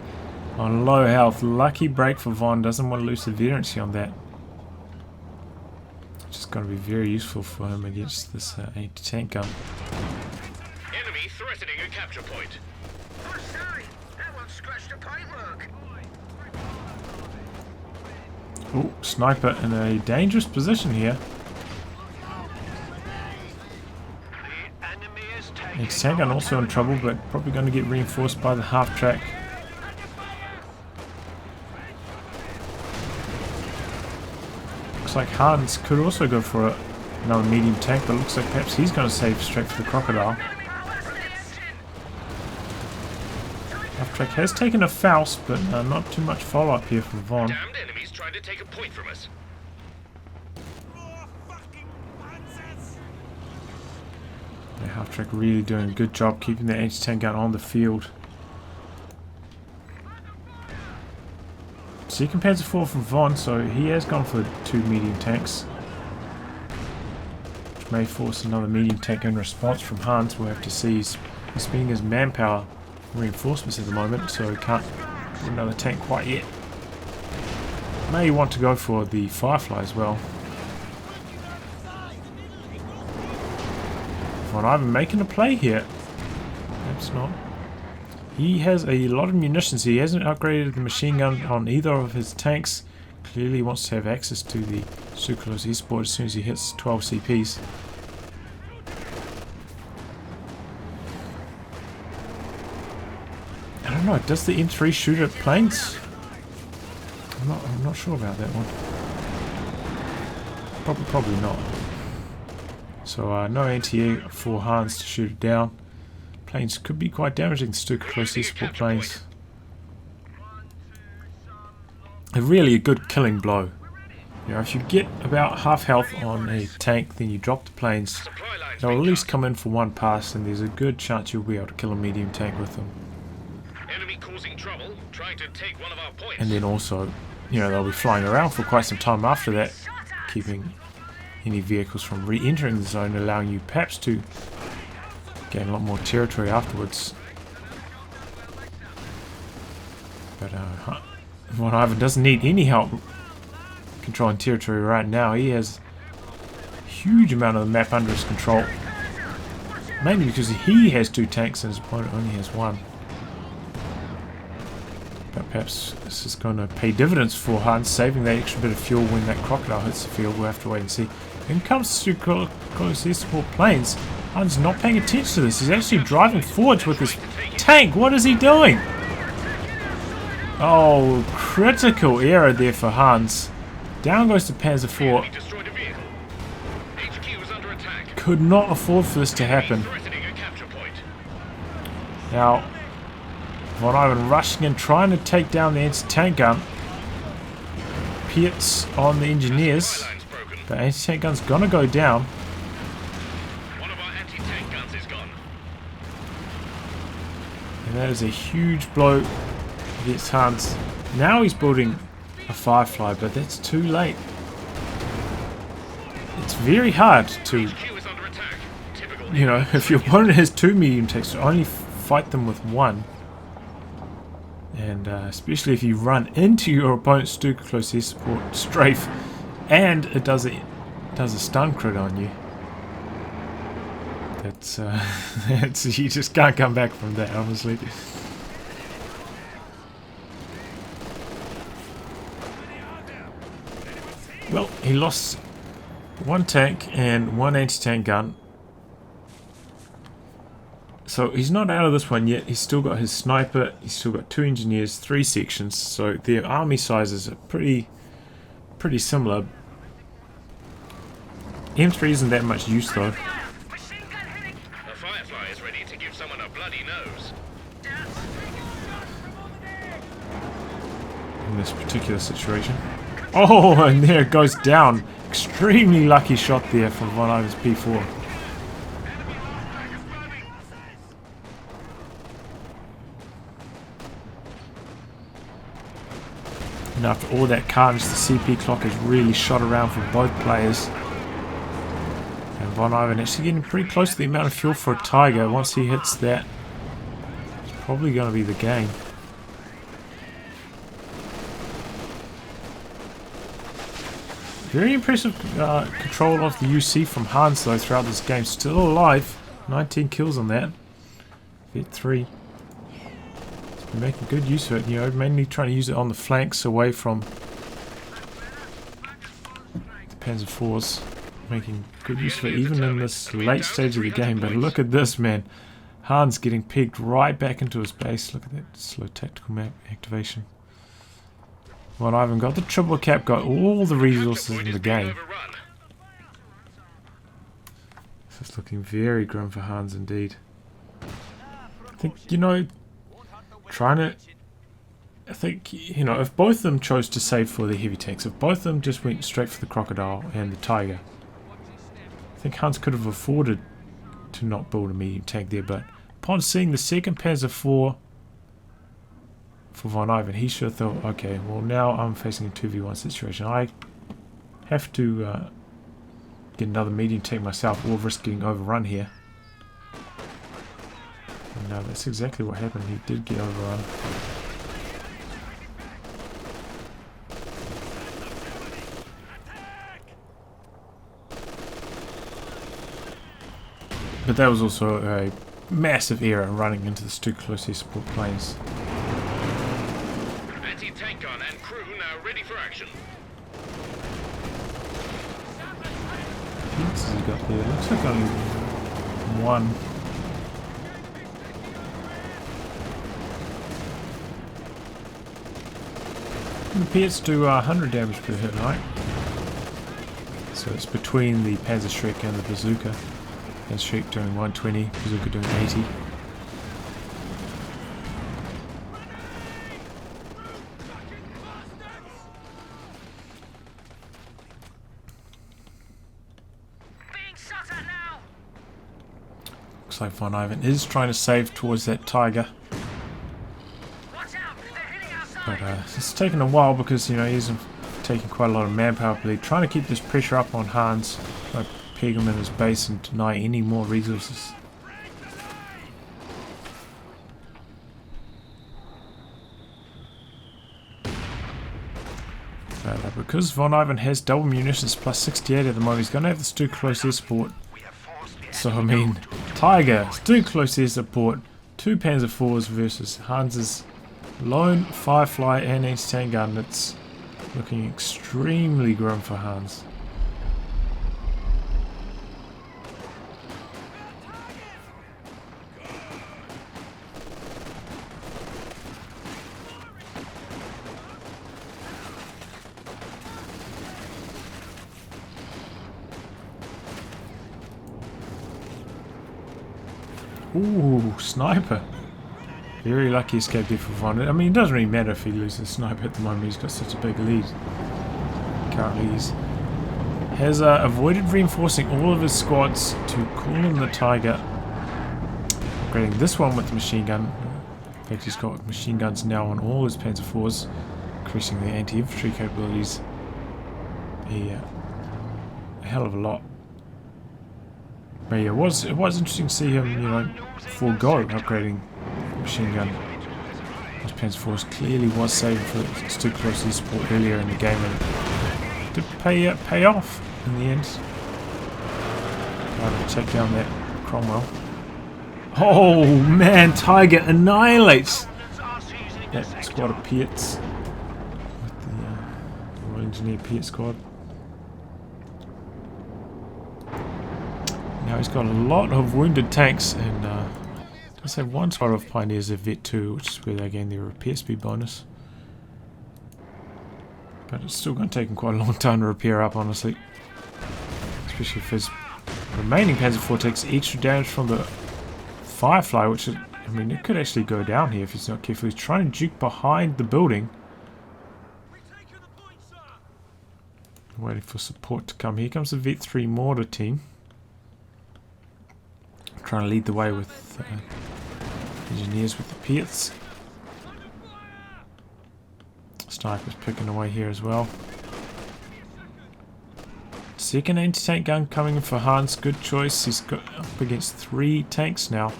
on low health. Lucky break for Von. Doesn't want to lose the veterancy on that. It's just going to be very useful for him against this anti-tank gun. Enemy threatening a capture point. Oh, sorry. That one scratched the paintwork. Oh, sniper in a dangerous position here. Anti-tank gun also in trouble, but probably going to get reinforced by the half track. Looks like Hans could also go for another medium tank, but looks like perhaps he's going to save straight for the crocodile. Half track has taken a Faust, but not too much follow up here from Von. Damned enemies trying to take a point from us. The half track really doing a good job keeping the anti-tank gun on the field. Second Panzer IV from Von, so he has gone for 2 medium tanks. Which may force another medium tank in response from Hans. We'll have to see. He's spending his manpower reinforcements at the moment, so he can't put another tank quite yet. May want to go for the Firefly as well. VonIvan making a play here. Perhaps not. He has a lot of munitions. He hasn't upgraded the machine gun on either of his tanks. Clearly wants to have access to the Sucralose Esport as soon as he hits 12 CPs. I don't know, does the M3 shoot at planes? I'm not sure about that one. Probably not. So no anti-air for Hans to shoot it down. Planes could be quite damaging to close air support planes. A really good killing blow. You know, if you get about half health on a tank, then you drop the planes. They'll at least come in for one pass, and there's a good chance you'll be able to kill a medium tank with them. Enemy causing trouble, trying to take one of our points. And then also, you know, they'll be flying around for quite some time after that, keeping any vehicles from re-entering the zone, allowing you perhaps to gain a lot more territory afterwards. But VonIvan doesn't need any help controlling territory right now. He has a huge amount of the map under his control. Mainly because he has 2 tanks and his opponent only has 1. But perhaps this is going to pay dividends for Hans, saving that extra bit of fuel when that crocodile hits the field. We'll have to wait and see. When it comes to close air support planes, Hans not paying attention to this. He's actually driving forwards with his tank. What is he doing? Oh, critical error there for Hans. Down goes the Panzer IV. Could not afford for this to happen. Now, VonIvan rushing in, trying to take down the anti-tank gun. Piets on the engineers. The anti-tank gun's gonna go down. And that is a huge blow against Hans. Now he's building a Firefly, but that's too late. It's very hard to, you know, if your opponent has 2 medium tanks, to only fight them with 1. And especially if you run into your opponent's super close air support strafe, and it does a stun crit on you. That's you just can't come back from that, honestly. Well, he lost 1 tank and 1 anti-tank gun. So he's not out of this one yet. He's still got his sniper, he's still got 2 engineers, 3 sections. So their army sizes are pretty similar. M3 isn't that much use though. The Firefly is ready to give someone a bloody nose. In this particular situation. Oh, and there it goes down. Extremely lucky shot there from VonIvan's P4. And after all that carnage, the CP clock has really shot around for both players. And VonIvan actually getting pretty close to the amount of fuel for a Tiger. Once he hits that, it's probably going to be the game. Very impressive control of the UC from Hans though throughout this game. Still alive. 19 kills on that. Vet 3. He's been making good use of it, you know, mainly trying to use it on the flanks away from the Panzer IVs. Making good use of it even in this late stage of the game. But look at this, man. Hans getting pegged right back into his base. Look at that slow tactical map activation. VonIvan got the triple cap, got all the resources in the game. This is looking very grim for Hans indeed. I think, you know, I think, you know, if both of them chose to save for the heavy tanks, if both of them just went straight for the Crocodile and the Tiger, I think Hans could have afforded to not build a medium tank there, but upon seeing the second Panzer IV for VonIvan. He should have thought, okay, well now I'm facing a 2v1 situation. I have to get another medium tank myself or risk getting overrun here. And that's exactly what happened. He did get overrun. But that was also a massive error running into the too close air support planes. Anti-tank gun and crew now ready for action. What has he got there? Looks like only one. The Piets do 100 damage per hit, right? So it's between the Panzerschreck and the Bazooka. Panzerschreck doing 120, Bazooka doing 80. Looks like VonIvan is trying to save towards that Tiger. But it's taken a while because, you know, he's taking quite a lot of manpower bleed. Trying to keep this pressure up on Hans. Like peg him in his base and deny any more resources. But because VonIvan has double munitions plus 68 at the moment, he's going to have this too close air support. So I mean, Tiger, too close air support, 2 Panzer IVs versus Hans's lone Firefly and anti-tank gun. It's looking extremely grim for Hans. Ooh, sniper. Very lucky escape there for Von. I mean, it doesn't really matter if he loses sniper at the moment. He's got such a big lead. Currently, he has avoided reinforcing all of his squads to call in the Tiger. Upgrading this one with the machine gun. In fact, he's got machine guns now on all his Panzer IVs, increasing their anti-infantry capabilities a hell of a lot. But yeah, it was interesting to see him, you know, forego upgrading machine gun. His Panzer IVs clearly was saving for its too close to support earlier in the game, and it did pay off in the end. Trying to take down that Cromwell. Oh man, Tiger annihilates that squad of Piets with the Royal Engineer Piet squad. Now he's got a lot of wounded tanks, and does have one squad of Pioneers of Vet 2, which is where they gain their repair speed bonus. But it's still going to take him quite a long time to repair up, honestly. Especially if his remaining Panzer IV takes extra damage from the Firefly, which is, I mean, it could actually go down here if he's not careful. He's trying to juke behind the building. Waiting for support to come. Here comes the Vet 3 mortar team. Trying to lead the way with engineers with the Piets. Sniper's picking away here as well. Second anti-tank gun coming in for Hans. Good choice. He's got up against 3 tanks now.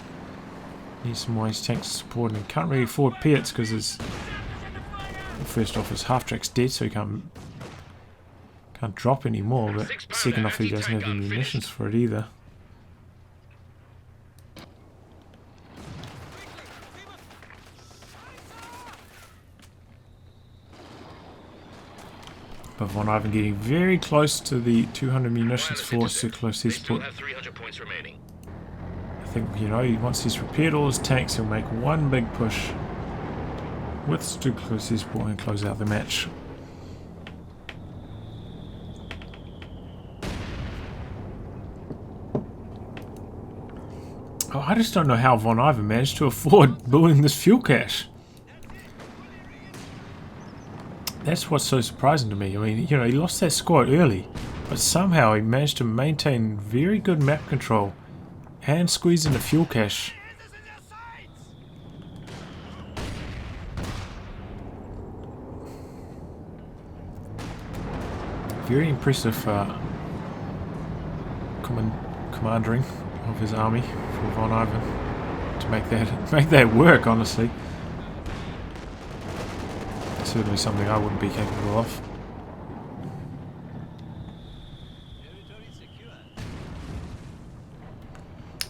Needs some more anti-tanks to support him. Can't really afford Piets because his first off his half-track's dead, so he can't drop anymore. But second off, he doesn't have the munitions for it either. But VonIvan getting very close to the 200 munitions force to close his support. I think, you know, once he's repaired all his tanks, he'll make one big push with too close his support and close out the match. Oh, I just don't know how VonIvan managed to afford building this fuel cache. That's what's so surprising to me. I mean, you know, he lost that squad early, but somehow he managed to maintain very good map control and squeeze in the fuel cache. Very impressive commandering of his army for VonIvan to make that work, honestly. Certainly something I wouldn't be capable of.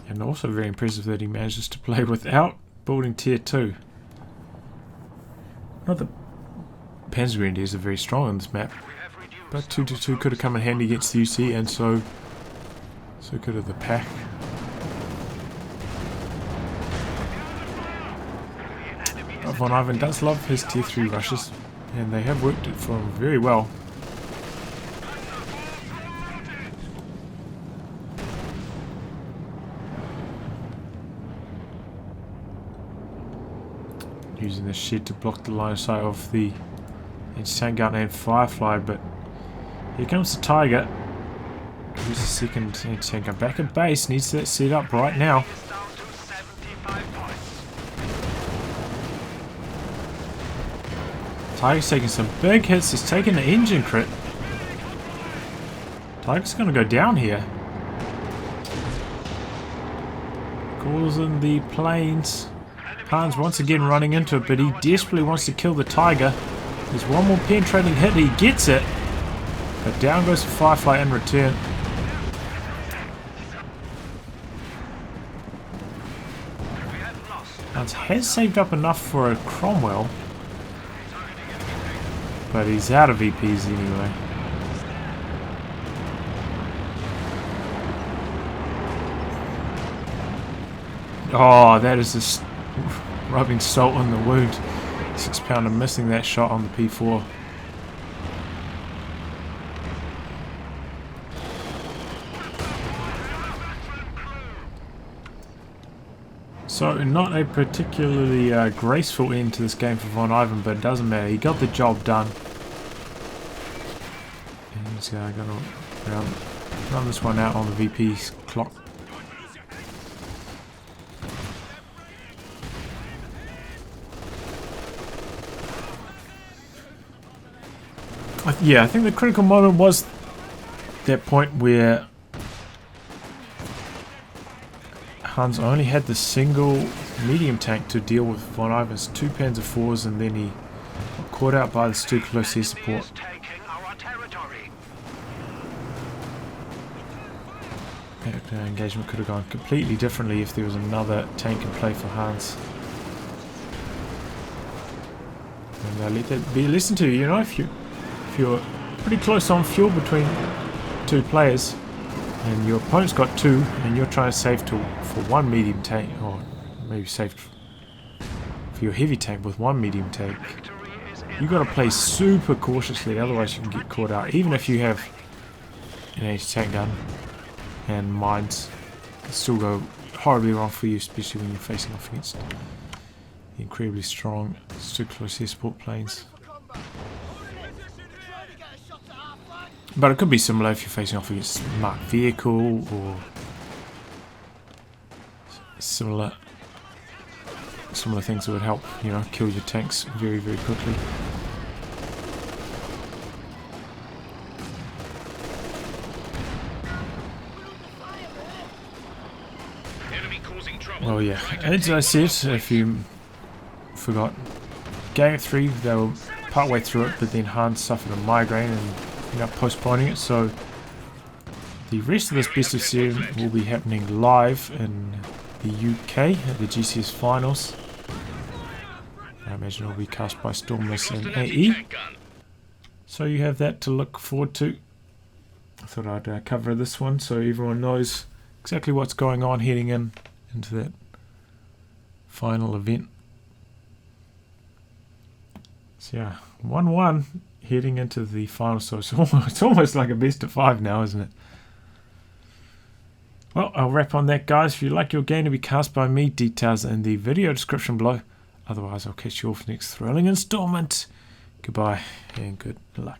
And also very impressive that he manages to play without building tier 2. Not that Panzer Grenadiers are very strong on this map, but 2-2 could have come in handy against the UC, and so could have the pack. But VonIvan does love his tier 3 rushes, and they have worked it for him very well. Using the shed to block the line of sight of the anti-tank gun and Firefly, but here comes the Tiger. Who's the second anti-tank gun? Back at base, needs that set up right now. Tiger's taking some big hits, he's taking the engine crit. Tiger's gonna go down here. Calls in the planes. Hans once again running into it, but he desperately wants to kill the Tiger. There's one more penetrating hit, he gets it. But down goes the Firefly in return. Hans has saved up enough for a Cromwell, but he's out of VPs anyway. Oh, that is just rubbing salt in the wound. 6 pounder missing that shot on the P4. So not a particularly graceful end to this game for VonIvan, but it doesn't matter. He got the job done. And he's going to run this one out on the VP's clock. Yeah, I think the critical moment was that point where Hans only had the single medium tank to deal with VonIvan's 2 Panzer IVs, and then he got caught out by the too close air support. That engagement could have gone completely differently if there was another tank in play for Hans. And let that be listened to, you know, if you're pretty close on fuel between 2 players and your opponent's got 2 and you're trying to save for 1 medium tank, or maybe save for your heavy tank with 1 medium tank, you've got to play super cautiously, otherwise you can get caught out. Even if you have an anti-tank gun and mines, it still go horribly wrong for you, especially when you're facing off against the incredibly strong too close air support planes. But it could be similar if you're facing off against a marked vehicle or similar things that would help, you know, kill your tanks very, very quickly. Well, yeah, as I said, if you forgot, Game 3, they were partway through it, but then Hans suffered a migraine and ended up postponing it, so the rest of this best of 7 will be happening live in the UK at the GCS finals. I imagine it will be cast by Stormless and AE, so you have that to look forward to. I thought I'd cover this one so everyone knows exactly what's going on heading into that final event. So yeah, 1-1 heading into the final, so it's almost like a best of 5 now, isn't it? Well, I'll wrap on that, guys. If you'd like your game to be cast by me, details in the video description below. Otherwise, I'll catch you all for the next thrilling installment. Goodbye and good luck.